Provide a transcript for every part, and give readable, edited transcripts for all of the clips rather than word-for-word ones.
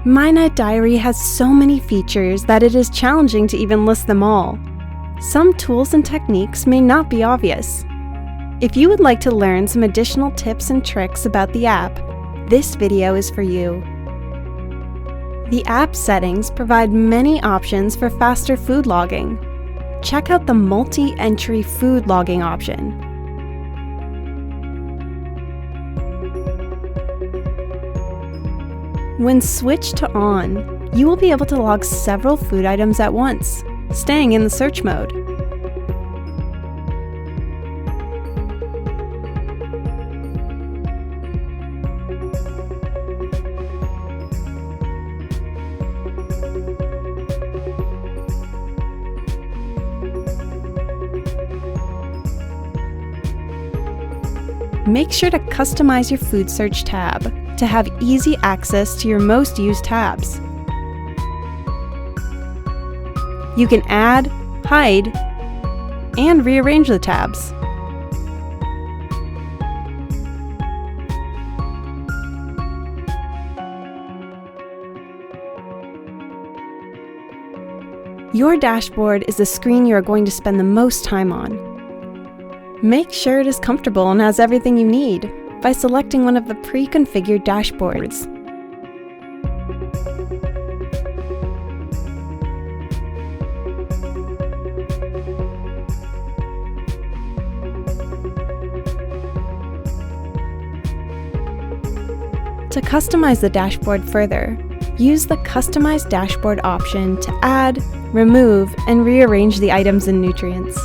MyNetDiary has so many features that it is challenging to even list them all. Some tools and techniques may not be obvious. If you would like to learn some additional tips and tricks about the app, this video is for you. The app settings provide many options for faster food logging. Check out the multi-entry food logging option. When switched to on, you will be able to log several food items at once, staying in the search mode. Make sure to customize your food search tab to have easy access to your most used tabs. You can add, hide, and rearrange the tabs. Your dashboard is the screen you are going to spend the most time on. Make sure it is comfortable and has everything you need by selecting one of the pre-configured dashboards. To customize the dashboard further, use the Customize Dashboard option to add, remove, and rearrange the items and nutrients.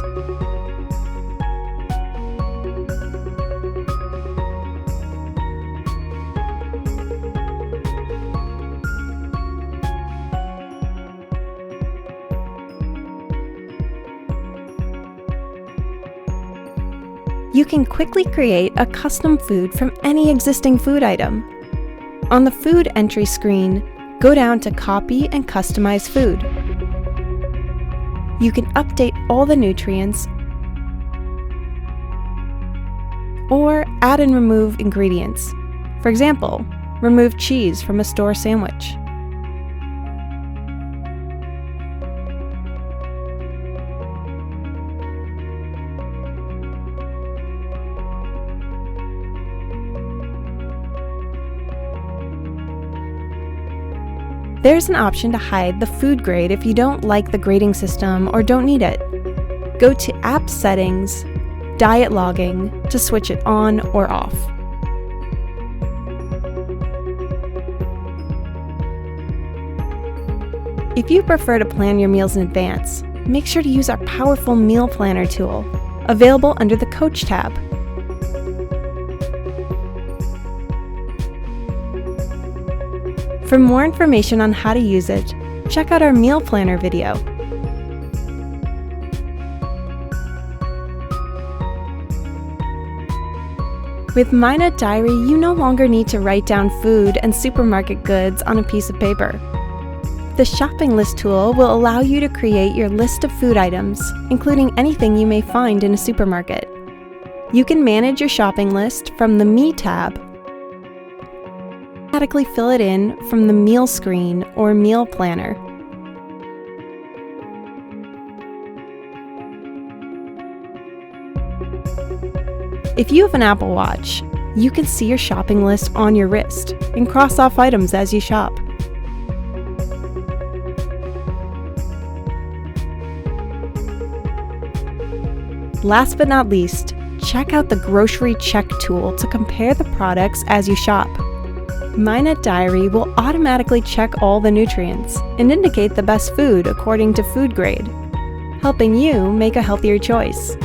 You can quickly create a custom food from any existing food item. On the food entry screen, go down to Copy and Customize Food. You can update all the nutrients or add and remove ingredients. For example, remove cheese from a store sandwich. There's an option to hide the food grade if you don't like the grading system or don't need it. Go to App Settings, Diet Logging to switch it on or off. If you prefer to plan your meals in advance, make sure to use our powerful Meal Planner tool, available under the Coach tab. For more information on how to use it, check out our Meal Planner video. With MyNetDiary, you no longer need to write down food and supermarket goods on a piece of paper. The Shopping List tool will allow you to create your list of food items, including anything you may find in a supermarket. You can manage your shopping list from the Me tab, automatically fill it in from the Meal screen or Meal Planner. If you have an Apple Watch, you can see your shopping list on your wrist and cross off items as you shop. Last but not least, check out the Grocery Check tool to compare the products as you shop. MyNetDiary will automatically check all the nutrients and indicate the best food according to food grade, helping you make a healthier choice.